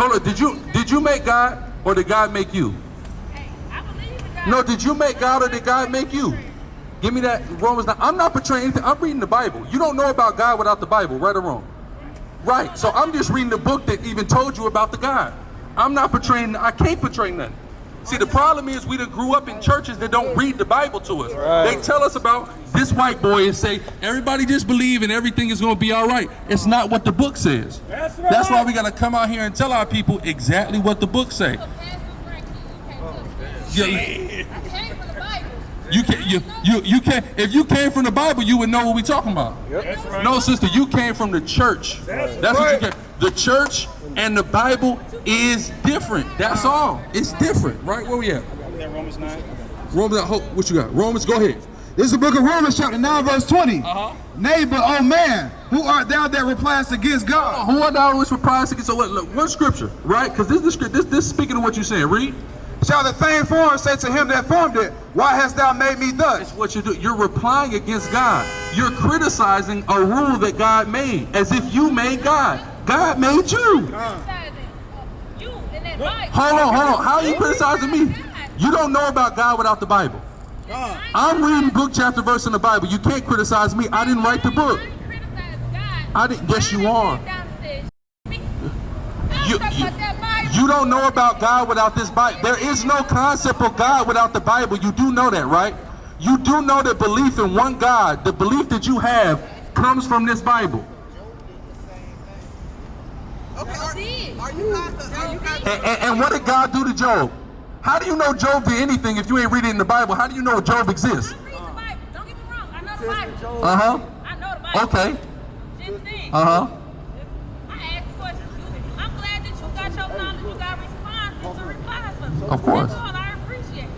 Hold on, did you make God or did God make you? Hey, I believe in God. No, did you make God or did God make you? Give me that Romans 9. I'm not portraying anything. I'm reading the Bible. You don't know about God without the Bible, right or wrong? Right. So I'm just reading the book that even told you about the God. I'm not portraying, I can't portray nothing. See, the problem is we done grew up in churches that don't read the Bible to us. Right. They tell us about this white boy and say, everybody just believe and everything is going to be all right. It's not what the book says. That's right. That's why we got to come out here and tell our people exactly what the book say. You can't. If you came from the Bible, you would know what we talking about. Yep. That's right. No, sister, you came from the church. That's what you came. The church and the Bible is different. That's all. It's different, right? Where we at? Romans 9. Romans. What you got? Romans. Go ahead. This is the book of Romans, chapter 9, verse 20. Neighbor, oh man, who art thou that replies against God? Who art thou which replies against? So look, what scripture, right? Because this is speaking of what you're saying. Read. Shall the thing formed say to him that formed it, why hast thou made me thus? It's what you do. You're replying against God. You're criticizing a rule that God made, as if you made God. God made you. Hold on. How are you criticizing me? You don't know about God without the Bible. I'm reading book, chapter, verse in the Bible. You can't criticize me. I didn't write the book. I didn't. Yes, you are. You don't know about God without this Bible. There is no concept of God without the Bible. You do know that, right? You do know that belief in one God, the belief that you have, comes from this Bible. Okay, are you guys and what did God do to Job? How do you know Job did anything if you ain't reading in the Bible? How do you know Job exists? I read the Bible. Don't get me wrong. I know the Bible. I know the Bible. Okay. Just think. Uh-huh. I asked questions. I'm glad that you got your knowledge. You got responses to replies for me. Of course. That's all I appreciate.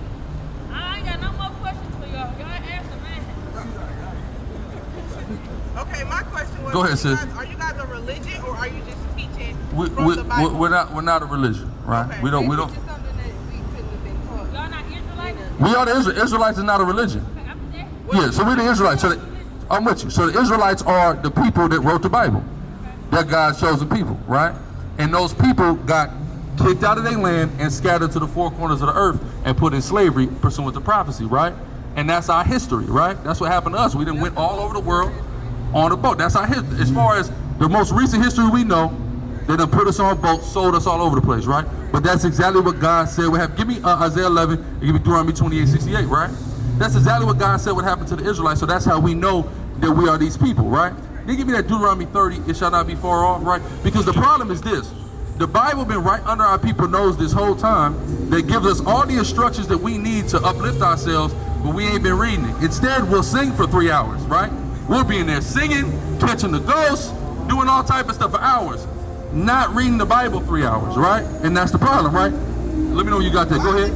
I ain't got no more questions for y'all. Y'all answer, man. Okay, my question was, Go ahead, sis. Are you guys a religion or are you just teaching from the Bible? We're not a religion, right? Okay. We don't. Something that we couldn't have been taught. Y'all not Israelites? We are the Israelites. Is not a religion. Okay, I'm there. Yeah, so we're the Israelites. So I'm with you. So the Israelites are the people that wrote the Bible. They're God's chosen people, right? And those people got kicked out of their land and scattered to the four corners of the earth and put in slavery pursuant to prophecy, right? And that's our history, right? That's what happened to us. We done went all over the world on a boat. That's our history. As far as the most recent history we know, they done put us on boats, sold us all over the place, right? But that's exactly what God said would happen. Give me Isaiah 11 and give me Deuteronomy 28:68, right? That's exactly what God said would happen to the Israelites. So that's how we know that we are these people, right? Then give me that Deuteronomy 30, it shall not be far off, right? Because the problem is this. The Bible been right under our people's nose this whole time that gives us all the instructions that we need to uplift ourselves, but we ain't been reading it. Instead, we'll sing for 3 hours, right? We'll be in there singing, catching the ghosts, doing all type of stuff for hours, not reading the Bible 3 hours, right? And that's the problem, right? Let me know you got that. Go ahead.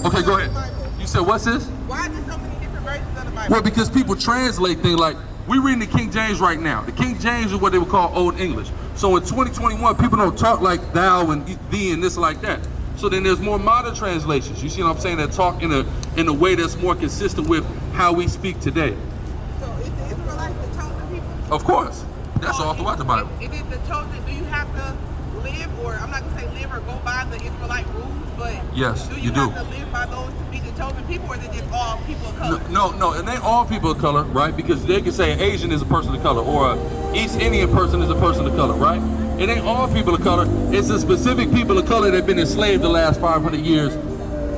Okay, go ahead. You said, what's this? Why is there so many different versions of the Bible? Well, because people translate things like, we reading the King James right now. The King James is what they would call Old English. So in 2021, people don't talk like thou and thee and this like that. So then there's more modern translations. You see what I'm saying? That talk in a way that's more consistent with how we speak today. So is the Israelites the chosen people? Of course. That's all throughout the Bible. Is it the chosen? Do you have to live, or I'm not gonna say live or go by the Israelite rules, but yes, do you have to live by those to be the chosen people, or is it just all people of color? No, and they all people of color, right? Because they can say an Asian is a person of color, or an East Indian person is a person of color, right? It ain't all people of color. It's a specific people of color that have been enslaved the last 500 years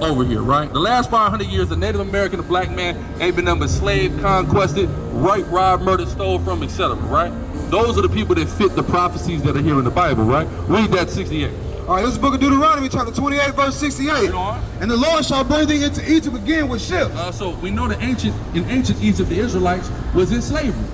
over here, right? The last 500 years, the Native American, the black man, ain't been nothing but slave, conquested, raped, robbed, murdered, stole from, etc., right? Those are the people that fit the prophecies that are here in the Bible, right? Read that 68. All right, this is the book of Deuteronomy, chapter 28, verse 68. And the Lord shall bring thee into Egypt again with ships. So we know that in ancient Egypt, the Israelites was in slavery.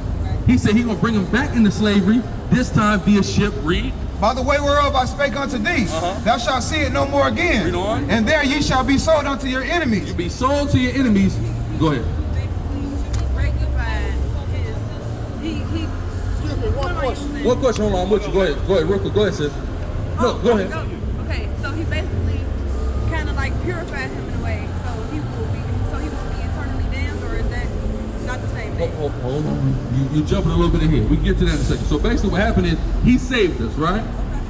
He said he's going to bring them back into slavery, this time via ship. Read. By the way whereof I spake unto thee, thou shalt see it no more again. Read on. And there ye shall be sold unto your enemies. You'll be sold to your enemies. Go ahead. One question, hold on, I'm with you. Go ahead, real quick. Go ahead, sis. No, go ahead. Okay, so he basically kind of like purified him in a way, so he won't be eternally damned, or is that not the same thing? Hold on. You jumping a little bit ahead. We can get to that in a second. So basically what happened is he saved us, right?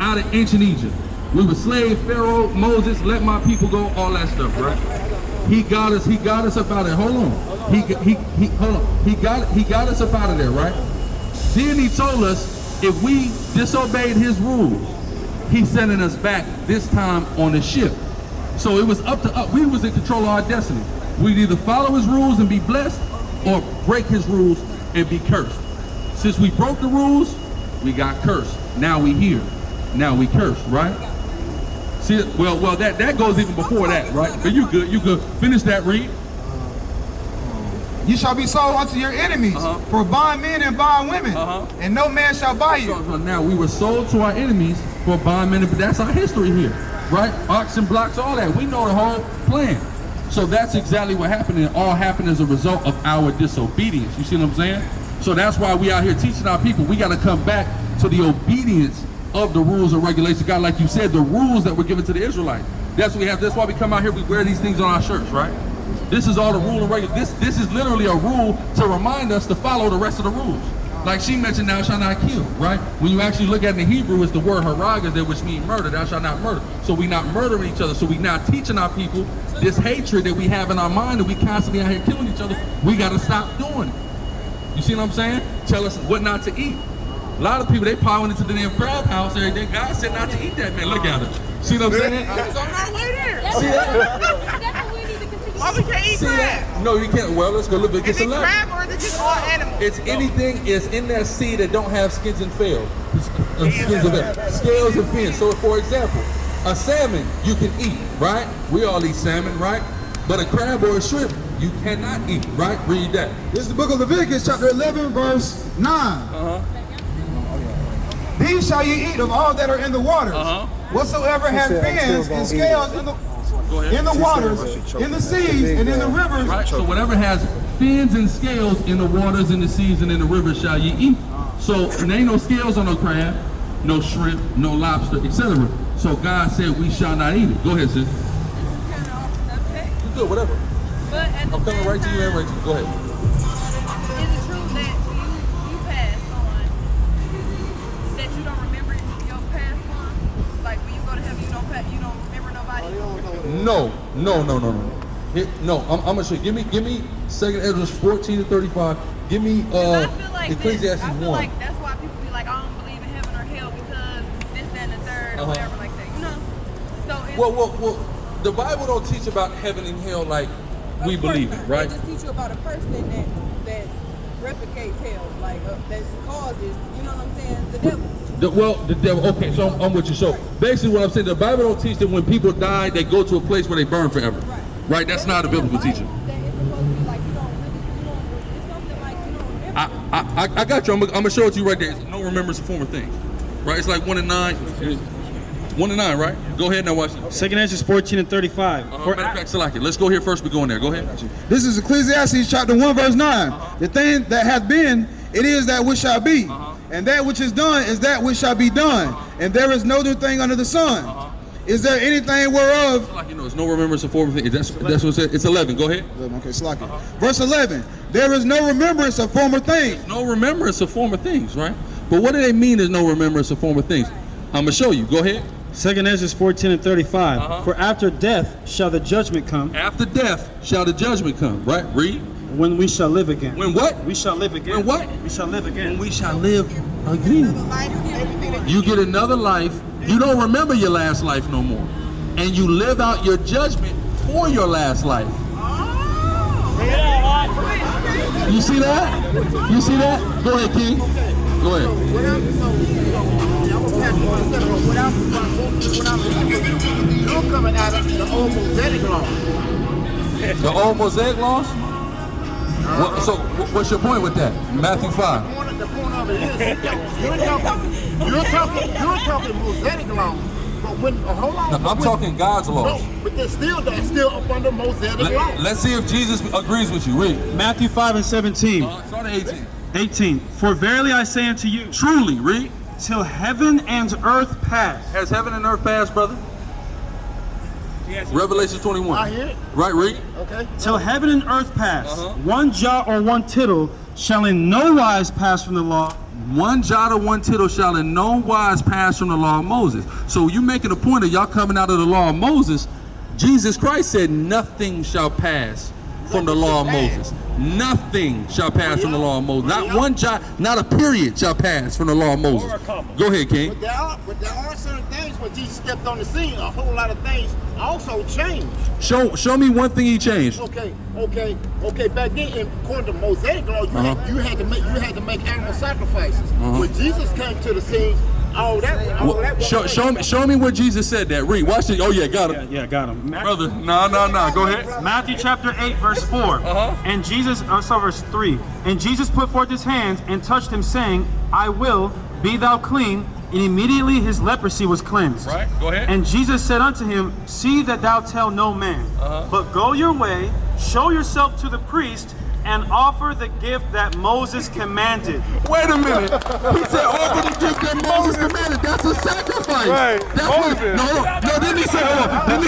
out of ancient Egypt. We were slaves, Pharaoh, Moses, let my people go, all that stuff, right? He got us up out of there. Hold on. Hold on. He got us up out of there, right? Then he told us if we disobeyed his rules, he's sending us back this time on a ship. So it was up to us. We was in control of our destiny. We'd either follow his rules and be blessed or break his rules and be cursed. Since we broke the rules, we got cursed. Now we here. Now we cursed, right? See, well, that goes even before that, right? But you good. Finish that, read. You shall be sold unto your enemies for bondmen and bondwomen, and no man shall buy you. So now we were sold to our enemies for bondmen, but that's our history here, right? Auction blocks, all that. We know the whole plan. So that's exactly what happened, and it all happened as a result of our disobedience. You see what I'm saying? So that's why we out here teaching our people. We got to come back to the obedience of the rules and regulations. God, like you said, the rules that were given to the Israelites. That's what we have. That's why we come out here. We wear these things on our shirts, right? This is all the rule and regulation. This is literally a rule to remind us to follow the rest of the rules. Like she mentioned, thou shalt not kill, right? When you actually look at it in Hebrew, it's the word harag there, which means murder. Thou shalt not murder. So we not murdering each other. So we not teaching our people this hatred that we have in our mind, and we constantly out here killing each other. We got to stop doing it. You see what I'm saying? Tell us what not to eat. A lot of people, they piling into the damn crab house every day. God said not to eat that, man. Look at it. See what I'm saying? It's on our way there. See that? That's what we need to continue. Why we can't eat See crab? that? No, you can't. Well, let's go look at Is this. it crab or is it just all animals? It's anything is in that sea that don't have skins and scales. Scales and fins. So for example, a salmon you can eat, right? We all eat salmon, right? But a crab or a shrimp, you cannot eat, right? Read that. This is the book of Leviticus, chapter 11, verse 9. These shall ye eat of all that are in the waters. Whatsoever have fins and scales in the waters, in the seas, and in the rivers. Right? So whatever has fins and scales in the waters, in the seas, and in the rivers shall ye eat. So there ain't no scales on no crab, no shrimp, no lobster, etc. So God said we shall not eat it. Go ahead, sis. This is kind of off subject, You good, whatever. but at the I'm coming same right to you and time, right to you. Go ahead. is it true that you pass on, that you don't remember your past ones? Like when you go to heaven, you don't remember nobody? No. I'm gonna show you. Give me 2nd Ezra 14-35. Give me I feel like Ecclesiastes I feel 1. like that's why people be like, I don't believe in heaven or hell because this, that, and the third, or whatever like that. You know? So it's, Well, the Bible don't teach about heaven and hell like we believe it, right? They just teach you about a person that replicates hell, like that causes, you know what I'm saying, the devil. The devil. Okay, so I'm with you. So basically, what I'm saying, the Bible don't teach that when people die, they go to a place where they burn forever. Right? That's not a biblical teaching. That it's supposed to be like you don't it's something like you don't remember. I got you. I'm gonna show it to you right there. It's no remembrance of former things. Right? It's like 1 and 9. 1 and 9, right? Go ahead now. Watch it. 2nd Ezra 14-35. Matter of fact, select it. Let's go here first. We go in there. Go ahead. This is Ecclesiastes chapter 1, verse 9. The thing that hath been, it is that which shall be. And that which is done is that which shall be done. And there is no new thing under the sun. Is there anything whereof? Like you know, it's no remembrance of former things. That's what it says. It's 11. Go ahead. Okay, slack it. Verse 11. There is no remembrance of former things. No remembrance of former things, right? But what do they mean? There's no remembrance of former things. I'm gonna show you. Go ahead. 2nd Ezra 14-35. For after death shall the judgment come. After death shall the judgment come. Right? Read. When we shall live again. When what? We shall live again. When what? We shall live again. When we shall live again. You get another life. You don't remember your last life no more. And you live out your judgment for your last life. You see that? You see that? Go ahead, King. Go ahead. You're coming out of the old Mosaic Law. The old Mosaic laws? So what's your point with that? Matthew 5. The point of it is, you're talking Mosaic Law. But when, hold on. No, I'm talking God's laws. No, but that's still up under Mosaic Law. Let's see if Jesus agrees with you. Read. Matthew 5:17. Start at 18. 18. For verily I say unto you, Truly, read. till heaven and earth pass. Has heaven and earth passed, brother? Yes. Revelation 21. I hear it. Right, read. Okay. Till heaven and earth pass, one jot or one tittle shall in no wise pass from the law, one jot or one tittle shall in no wise pass from the law of Moses. So you making a point of y'all coming out of the law of Moses. Jesus Christ said nothing shall pass from the law of Moses. Nothing shall pass from the law of Moses. Not one jot, not a period shall pass from the law of Moses. Go ahead, King. But there are certain things when Jesus stepped on the scene, a whole lot of things also changed. Show me one thing he changed. Okay. Back then, according to Mosaic law, you had to make animal sacrifices. When Jesus came to the scene, all that. Show me where Jesus said that. Read. Watch it. Oh yeah, got him. Yeah, got him. Brother, no. Go ahead. Matthew chapter 8, verse 4. And Jesus, verse 3. And Jesus put forth his hands and touched him, saying, I will, be thou clean. And immediately his leprosy was cleansed. Right, go ahead. And Jesus said unto him, see that thou tell no man, but go your way, show yourself to the priest, and offer the gift that Moses commanded. Wait a minute. He said offer the gift that Moses commanded. That's a sacrifice. Right. That's what, no, didn't he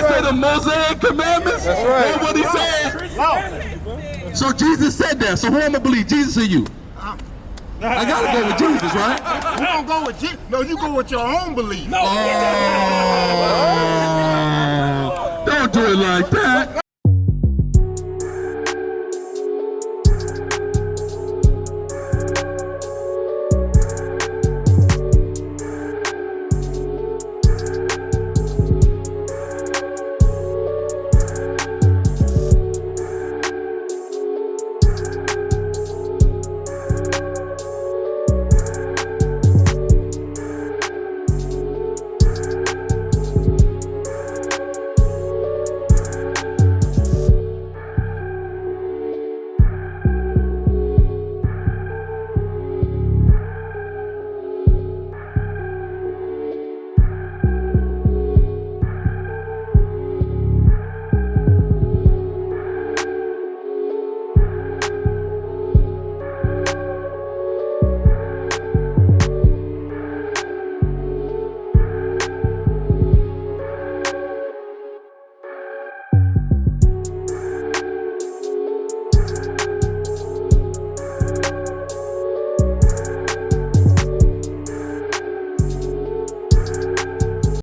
say the Mosaic commandments? That's right. That's what he said. So Jesus said that. So who am I believe? Jesus or you? I gotta go with Jesus, right? You don't go with Jesus. No, you go with your own belief. Don't do it like that.